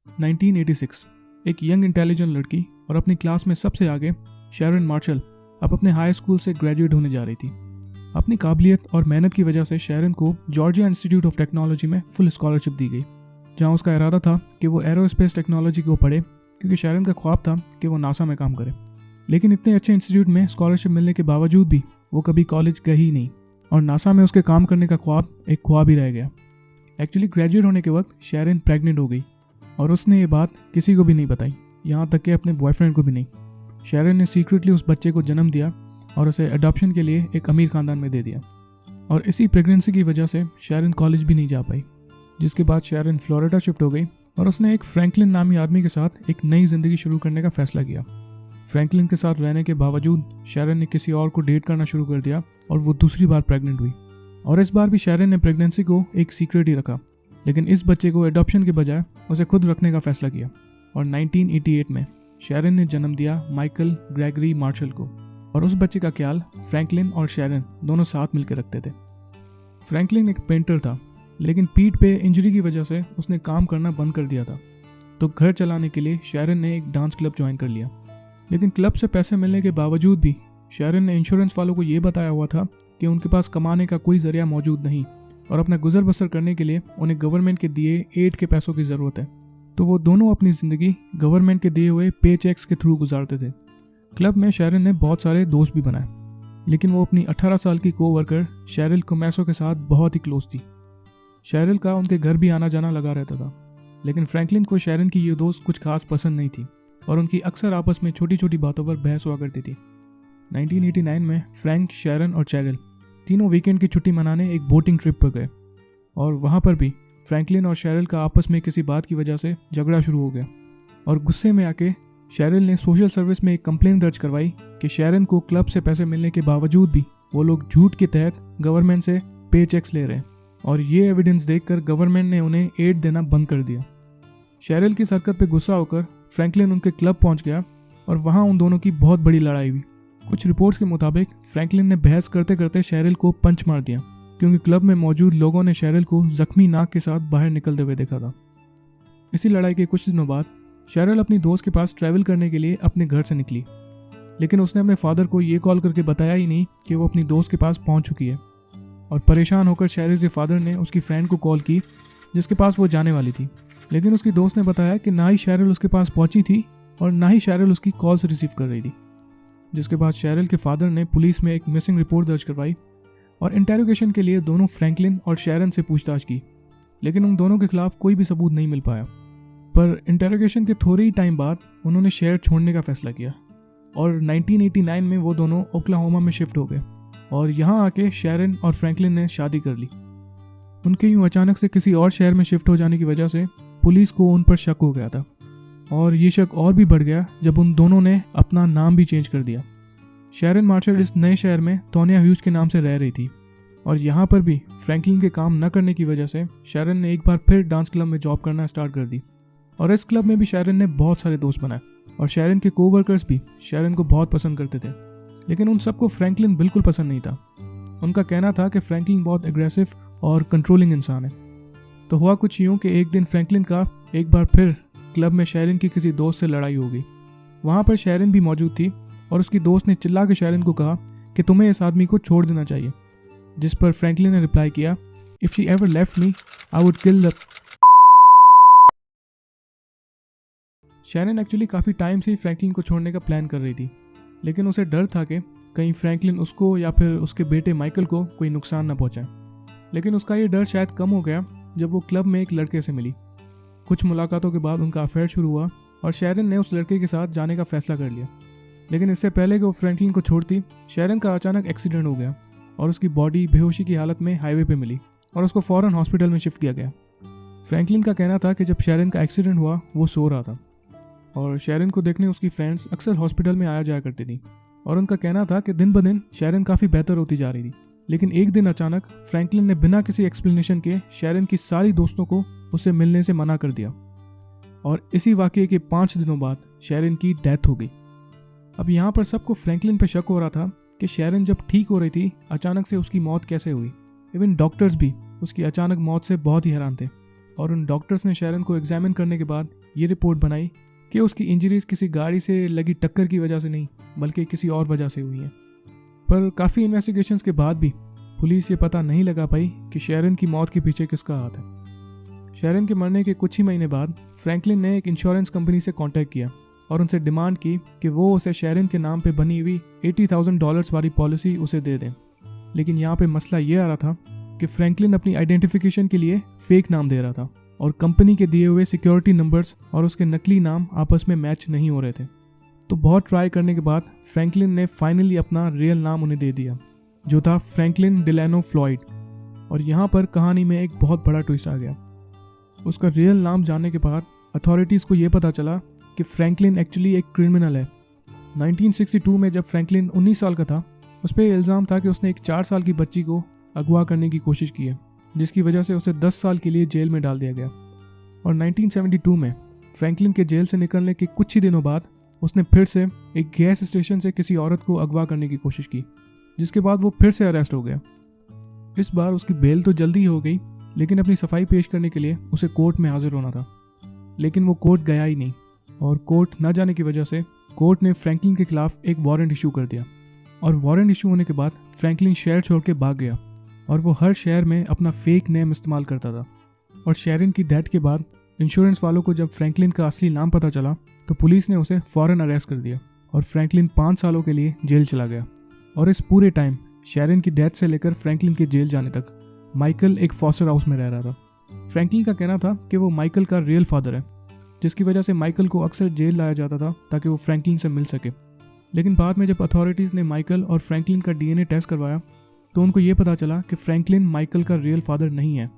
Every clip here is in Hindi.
1986 एक यंग इंटेलिजेंट लड़की और अपनी क्लास में सबसे आगे शैरन मार्शल अब अपने हाई स्कूल से ग्रेजुएट होने जा रही थी। अपनी काबिलियत और मेहनत की वजह से शैरन को जॉर्जिया इंस्टीट्यूट ऑफ टेक्नोलॉजी में फुल स्कॉलरशिप दी गई, जहां उसका इरादा था कि वो एरोस्पेस टेक्नोलॉजी को पढ़े, क्योंकि शैरन का ख्वाब था कि वो नासा में काम करे। लेकिन इतने अच्छे इंस्टीट्यूट में स्कॉलरशिप मिलने के बावजूद भी वो कभी कॉलेज गई ही नहीं और नासा में उसके काम करने का ख्वाब एक ख्वाब ही रह गया। एक्चुअली ग्रेजुएट होने के वक्त शैरन प्रेग्नेंट हो गई और उसने ये बात किसी को भी नहीं बताई, यहाँ तक कि अपने बॉयफ्रेंड को भी नहीं। शैरन ने सीक्रेटली उस बच्चे को जन्म दिया और उसे अडॉप्शन के लिए एक अमीर खानदान में दे दिया। और इसी प्रेगनेंसी की वजह से शैरन कॉलेज भी नहीं जा पाई, जिसके बाद शैरन फ्लोरिडा शिफ्ट हो गई और उसने एक फ्रैंकलिन नामी आदमी के साथ एक नई जिंदगी शुरू करने का फैसला किया। फ्रैंकलिन के साथ रहने के बावजूद शैरन ने किसी और को डेट करना शुरू कर दिया और वो दूसरी बार प्रेग्नेंट हुई। और इस बार भी शैरन ने प्रेगनेंसी को एक सीक्रेट ही रखा, लेकिन इस बच्चे को एडॉप्शन के बजाय उसे खुद रखने का फैसला किया। और 1988 में शैरन ने जन्म दिया माइकल ग्रेगरी मार्शल को, और उस बच्चे का ख्याल फ्रैंकलिन और शैरन दोनों साथ मिलकर रखते थे। फ्रैंकलिन एक पेंटर था, लेकिन पीठ पे इंजरी की वजह से उसने काम करना बंद कर दिया था। तो घर चलाने के लिए शैरन ने एक डांस क्लब ज्वाइन कर लिया, लेकिन क्लब से पैसे मिलने के बावजूद भी शैरन ने इंश्योरेंस वालों को ये बताया हुआ था कि उनके पास कमाने का कोई जरिया मौजूद नहीं और अपना गुजर बसर करने के लिए उन्हें गवर्नमेंट के दिए एड के पैसों की ज़रूरत है। तो वो दोनों अपनी ज़िंदगी गवर्नमेंट के दिए हुए पे चेक्स के थ्रू गुजारते थे। क्लब में शैरन ने बहुत सारे दोस्त भी बनाए, लेकिन वो अपनी 18 साल की कोवर्कर शैरिल कुमैसो के साथ बहुत ही क्लोज थी। शैरिल का उनके घर भी आना जाना लगा रहता था, लेकिन फ्रैंकलिन को शैरन की ये दोस्त कुछ खास पसंद नहीं थी और उनकी अक्सर आपस में छोटी छोटी बातों पर बहस हुआ करती थी। 1989 में फ्रैंक, शैरन और शैरिल तीनों वीकेंड की छुट्टी मनाने एक बोटिंग ट्रिप पर गए, और वहाँ पर भी फ्रैंकलिन और शैरिल का आपस में किसी बात की वजह से झगड़ा शुरू हो गया। और गुस्से में आके शैरिल ने सोशल सर्विस में एक कंप्लेन दर्ज करवाई कि शैरन को क्लब से पैसे मिलने के बावजूद भी वो लोग झूठ के तहत गवर्नमेंट से पे चेक्स ले रहे हैं, और ये एविडेंस देखकर गवर्नमेंट ने उन्हें एड देना बंद कर दिया। शैरिल की हरकत पे गुस्सा होकर फ्रैंकलिन उनके क्लब पहुंच गया और वहां उन दोनों की बहुत बड़ी लड़ाई हुई। कुछ रिपोर्ट्स के मुताबिक फ्रैंकलिन ने बहस करते करते शैरिल को पंच मार दिया, क्योंकि क्लब में मौजूद लोगों ने शैरिल को जख्मी नाक के साथ बाहर निकलते हुए देखा था। इसी लड़ाई के कुछ दिनों बाद शैरिल अपनी दोस्त के पास ट्रैवल करने के लिए अपने घर से निकली, लेकिन उसने अपने फादर को ये कॉल करके बताया ही नहीं कि वो अपनी दोस्त के पास पहुंच चुकी है। और परेशान होकर शैरिल के फादर ने उसकी फ्रेंड को कॉल की जिसके पास वो जाने वाली थी, लेकिन उसकी दोस्त ने बताया कि ना ही शैरिल उसके पास पहुंची थी और ना ही शैरिल उसकी कॉल्स रिसीव कर रही थी। जिसके बाद शैरिल के फादर ने पुलिस में एक मिसिंग रिपोर्ट दर्ज करवाई और इंटेरोगेशन के लिए दोनों फ्रैंकलिन और शैरन से पूछताछ की, लेकिन उन दोनों के खिलाफ कोई भी सबूत नहीं मिल पाया। पर इंटेरोगेशन के थोड़े ही टाइम बाद उन्होंने शहर छोड़ने का फैसला किया और 1989 में वो दोनों ओक्लाहोमा में शिफ्ट हो गए और यहाँ आके शैरन और फ्रैंकलिन ने शादी कर ली। उनके यूँ अचानक से किसी और शहर में शिफ्ट हो जाने की वजह से पुलिस को उन पर शक हो गया था, और ये शक और भी बढ़ गया जब उन दोनों ने अपना नाम भी चेंज कर दिया। शैरन मार्शल इस नए शहर में टोनिया ह्यूज के नाम से रह रही थी, और यहाँ पर भी फ्रैंकलिन के काम न करने की वजह से शैरन ने एक बार फिर डांस क्लब में जॉब करना स्टार्ट कर दी। और इस क्लब में भी शैरन ने बहुत सारे दोस्त बनाए और शैरन के कोवर्कर्स भी शैरन को बहुत पसंद करते थे, लेकिन उन सबको फ्रैंकलिन बिल्कुल पसंद नहीं था। उनका कहना था कि फ्रैंकलिन बहुत एग्रेसिव और कंट्रोलिंग इंसान है। तो हुआ कुछ यूँ कि एक दिन फ्रैंकलिन का एक बार फिर क्लब में शैरन की किसी दोस्त से लड़ाई हो गई। वहाँ पर शैरन भी मौजूद थी और उसकी दोस्त ने चिल्ला के शैरन को कहा कि तुम्हें इस आदमी को छोड़ देना चाहिए, जिस पर फ्रैंकलिन ने रिप्लाई किया, if she ever left me I would kill the. Sharon actually काफ़ी टाइम से ही फ्रैंकलिन को छोड़ने का प्लान कर रही थी, लेकिन उसे डर था कि कहीं फ्रैंकलिन उसको या फिर उसके बेटे माइकल को कोई नुकसान न पहुंचाए। लेकिन उसका ये डर शायद कम हो गया जब वो क्लब में एक लड़के से मिली। कुछ मुलाकातों के बाद उनका अफेयर शुरू हुआ और शैरन ने उस लड़के के साथ जाने का फैसला कर लिया। लेकिन इससे पहले कि वो फ्रैंकलिन को छोड़ती, शैरन का अचानक एक्सीडेंट हो गया और उसकी बॉडी बेहोशी की हालत में हाईवे पे मिली और उसको फ़ौरन हॉस्पिटल में शिफ्ट किया गया। फ्रैंकलिन का कहना था कि जब शैरन का एक्सीडेंट हुआ वो सो रहा था और शैरन को देखने उसकी फ्रेंड्स अक्सर हॉस्पिटल में आया जाया करती थी, और उनका कहना था कि दिन ब दिन शैरन काफ़ी बेहतर होती जा रही थी। लेकिन एक दिन अचानक फ्रैंकलिन ने बिना किसी एक्सप्लेनेशन के शैरन की सारी दोस्तों को उससे मिलने से मना कर दिया, और इसी वाकये के 5 दिनों बाद शैरन की डेथ हो गई। अब यहाँ पर सबको फ्रैंकलिन पे शक हो रहा था कि शैरन जब ठीक हो रही थी अचानक से उसकी मौत कैसे हुई। इवन डॉक्टर्स भी उसकी अचानक मौत से बहुत ही हैरान थे। और उन डॉक्टर्स ने शेरन को एग्जामिन करने के बाद ये रिपोर्ट बनाई कि उसकी इंजरीज किसी गाड़ी से लगी टक्कर की वजह से नहीं बल्कि किसी और वजह से हुई हैं। पर काफ़ी इन्वेस्टिगेशंस के बाद भी पुलिस ये पता नहीं लगा पाई कि शेरन की मौत के पीछे किसका हाथ है। शेरन के मरने के कुछ ही महीने बाद फ्रैंकलिन ने एक इंश्योरेंस कंपनी से कांटेक्ट किया और उनसे डिमांड की कि वो उसे शेरन के नाम पे बनी हुई $80,000 वाली पॉलिसी उसे दे दें। लेकिन यहाँ पे मसला ये आ रहा था कि फ्रैंकलिन अपनी आइडेंटिफिकेशन के लिए फेक नाम दे रहा था और कंपनी के दिए हुए सिक्योरिटी नंबर्स और उसके नकली नाम आपस में मैच नहीं हो रहे थे। तो बहुत ट्राई करने के बाद फ्रैंकलिन ने फाइनली अपना रियल नाम उन्हें दे दिया, जो था फ्रैंकलिन डिलैनो फ्लॉयड। और यहाँ पर कहानी में एक बहुत बड़ा ट्विस्ट आ गया। उसका रियल नाम जानने के बाद अथॉरिटीज़ को ये पता चला कि फ्रैंकलिन एक्चुअली एक क्रिमिनल है। 1962 में जब फ्रैंकलिन 19 साल का था, उस पर इल्ज़ाम था कि उसने एक 4 साल की बच्ची को अगवा करने की कोशिश की है, जिसकी वजह से उसे 10 साल के लिए जेल में डाल दिया गया। और 1972 में फ्रैंकलिन के जेल से निकलने के कुछ ही दिनों बाद उसने फिर से एक गैस स्टेशन से किसी औरत को अगवा करने की कोशिश की, जिसके बाद वो फिर से अरेस्ट हो गया। इस बार उसकी बेल तो जल्दी ही हो गई, लेकिन अपनी सफाई पेश करने के लिए उसे कोर्ट में हाजिर होना था। लेकिन वो कोर्ट गया ही नहीं और कोर्ट न जाने की वजह से कोर्ट ने फ्रैंकलिन के खिलाफ एक वारंट इशू कर दिया। और वारंट इशू होने के बाद फ्रैंकलिन शहर छोड़ के भाग गया और वो हर शहर में अपना फेक नेम इस्तेमाल करता था। और शेरन की डेथ के बाद इंश्योरेंस वालों को जब फ्रैंकलिन का असली नाम पता चला तो पुलिस ने उसे फौरन अरेस्ट कर दिया और फ्रैंकलिन 5 सालों के लिए जेल चला गया। और इस पूरे टाइम शेरन की डेथ से लेकर फ्रैंकलिन के जेल जाने तक माइकल एक फॉस्टर हाउस में रह रहा था। फ्रैंकलिन का कहना था कि वो माइकल का रियल फादर है, जिसकी वजह से माइकल को अक्सर जेल लाया जाता था ताकि वो फ्रैंकलिन से मिल सके। लेकिन बाद में जब अथॉरिटीज़ ने माइकल और फ्रैंकलिन का डीएनए टेस्ट करवाया तो उनको ये पता चला कि फ्रैंकलिन माइकल का रियल फादर नहीं है।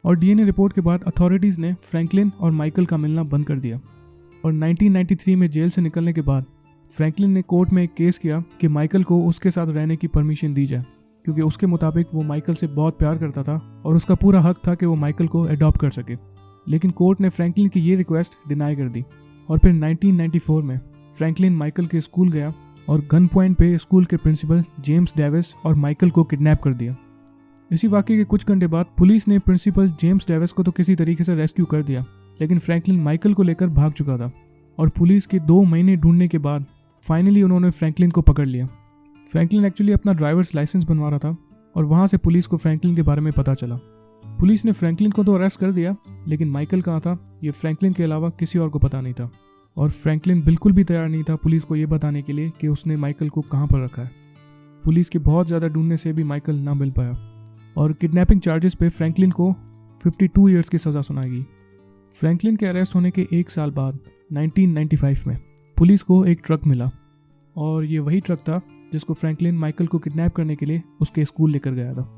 और डीएनए रिपोर्ट के बाद अथॉरिटीज़ ने फ्रैंकलिन और माइकल का मिलना बंद कर दिया। और 1993 में जेल से निकलने के बाद फ्रैंकलिन ने कोर्ट में एक केस किया कि माइकल को उसके साथ रहने की परमिशन दी जाए, क्योंकि उसके मुताबिक वो माइकल से बहुत प्यार करता था और उसका पूरा हक था कि वो माइकल को अडॉप्ट कर सके। लेकिन कोर्ट ने फ्रैंकलिन की ये रिक्वेस्ट डिनाई कर दी। और फिर 1994 में फ्रैंकलिन माइकल के स्कूल गया और गन पॉइंट पे स्कूल के प्रिंसिपल जेम्स डेविस और माइकल को किडनैप कर दिया। इसी वाक़ये के कुछ घंटे बाद पुलिस ने प्रिंसिपल जेम्स डेविस को तो किसी तरीके से रेस्क्यू कर दिया, लेकिन फ्रैंकलिन माइकल को लेकर भाग चुका था। और पुलिस के 2 महीने ढूंढने के बाद फाइनली उन्होंने फ्रैंकलिन को पकड़ लिया। फ्रैंकलिन एक्चुअली अपना ड्राइवर्स लाइसेंस बनवा रहा था और वहाँ से पुलिस को फ्रैंकलिन के बारे में पता चला। पुलिस ने फ्रैंकलिन को तो अरेस्ट कर दिया, लेकिन माइकल कहाँ था ये फ्रैंकलिन के अलावा किसी और को पता नहीं था। और फ्रैंकलिन बिल्कुल भी तैयार नहीं था पुलिस को ये बताने के लिए कि उसने माइकल को कहाँ पर रखा है। पुलिस के बहुत ज़्यादा ढूंढने से भी माइकल ना मिल पाया और किडनैपिंग चार्जेस पे फ्रैंकलिन को 52 ईयर्स की सज़ा सुनाई गई। फ्रैंकलिन के अरेस्ट होने के 1 साल बाद 1995 में पुलिस को एक ट्रक मिला और ये वही ट्रक था जिसको फ्रैंकलिन माइकल को किडनैप करने के लिए उसके स्कूल लेकर गया था।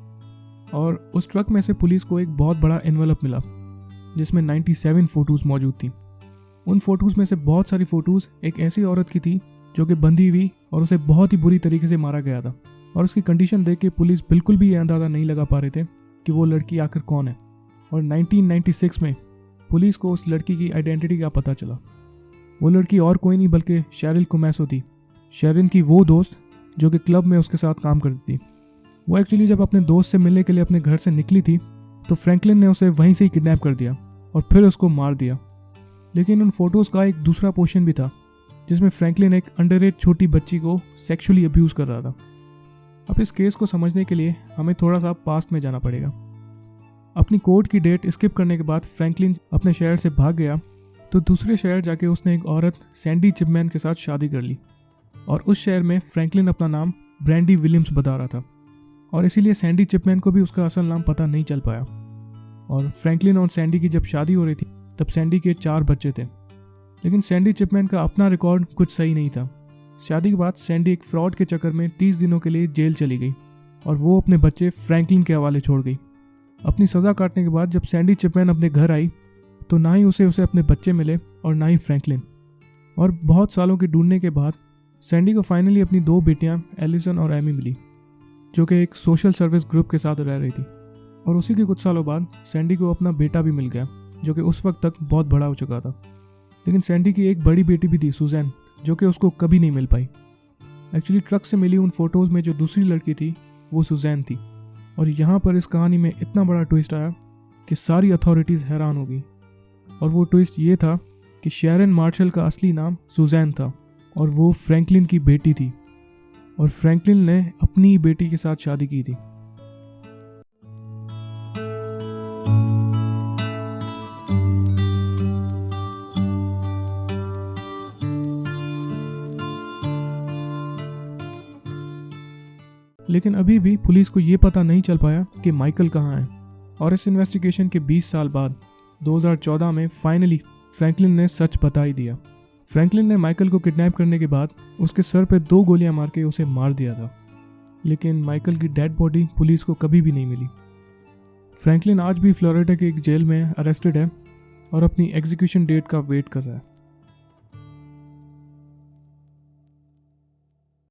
और उस ट्रक में से पुलिस को एक बहुत बड़ा एनवेलप मिला जिसमें 97 फ़ोटोज़ मौजूद थी। उन फ़ोटोज़ में से बहुत सारी फ़ोटोज़ एक ऐसी औरत की थी जो कि बंधी हुई और उसे बहुत ही बुरी तरीके से मारा गया था। और उसकी कंडीशन देख के पुलिस बिल्कुल भी ये अंदाज़ा नहीं लगा पा रहे थे कि वो लड़की आखिर कौन है। और 1996 में पुलिस को उस लड़की की आइडेंटिटी का पता चला। वो लड़की और कोई नहीं बल्कि शेरिल कुमैसो थी, शेरिन की वो दोस्त जो कि क्लब में उसके साथ काम करती थी। वो एक्चुअली जब अपने दोस्त से मिलने के लिए अपने घर से निकली थी तो फ्रैंकलिन ने उसे वहीं से ही किडनैप कर दिया और फिर उसको मार दिया। लेकिन उन फोटोज़ का एक दूसरा पोर्शन भी था जिसमें फ्रैंकलिन एक अंडरएज छोटी बच्ची को सेक्सुअली अब्यूज़ कर रहा था। अब इस केस को समझने के लिए हमें थोड़ा सा पास्ट में जाना पड़ेगा। अपनी कोर्ट की डेट स्किप करने के बाद फ्रैंकलिन अपने शहर से भाग गया तो दूसरे शहर जाके उसने एक औरत सैंडी चिपमैन के साथ शादी कर ली। और उस शहर में फ्रैंकलिन अपना नाम ब्रैंडी विलियम्स बता रहा था और इसीलिए सैंडी चिपमैन को भी उसका असल नाम पता नहीं चल पाया। और फ्रैंकलिन और सैंडी की जब शादी हो रही थी तब सैंडी के 4 बच्चे थे, लेकिन सैंडी चिपमैन का अपना रिकॉर्ड कुछ सही नहीं था। शादी के बाद सैंडी एक फ्रॉड के चक्कर में 30 दिनों के लिए जेल चली गई और वो अपने बच्चे फ्रैंकलिन के हवाले छोड़ गई। अपनी सज़ा काटने के बाद जब सैंडी चिपमैन अपने घर आई तो ना ही उसे अपने बच्चे मिले और ना ही फ्रैंकलिन। और बहुत सालों के ढूंढने के बाद सैंडी को फाइनली अपनी 2 बेटियां एलिसन और एमी मिली, जो कि एक सोशल सर्विस ग्रुप के साथ रह रही थी। और उसी के कुछ सालों बाद सैंडी को अपना बेटा भी मिल गया जो कि उस वक्त तक बहुत बड़ा हो चुका था। लेकिन सैंडी की एक बड़ी बेटी भी थी सुजैन, जो कि उसको कभी नहीं मिल पाई। एक्चुअली ट्रक से मिली उन फोटोज़ में जो दूसरी लड़की थी वो सुजैन थी। और यहाँ पर इस कहानी में इतना बड़ा ट्विस्ट आया कि सारी अथॉरिटीज़ हैरान हो गई। और वो ट्विस्ट ये था कि शैरन मार्शल का असली नाम सुजैन था और वो फ्रैंकलिन की बेटी थी, और फ्रैंकलिन ने अपनी ही बेटी के साथ शादी की थी। लेकिन अभी भी पुलिस को ये पता नहीं चल पाया कि माइकल कहाँ है। और इस इन्वेस्टिगेशन के 20 साल बाद 2014 में फाइनली फ्रैंकलिन ने सच बता ही दिया। फ्रैंकलिन ने माइकल को किडनैप करने के बाद उसके सर पे 2 गोलियां मार के उसे मार दिया था, लेकिन माइकल की डेड बॉडी पुलिस को कभी भी नहीं मिली। फ्रैंकलिन आज भी फ्लोरिडा के एक जेल में अरेस्टेड है और अपनी एग्जीक्यूशन डेट का वेट कर रहा है।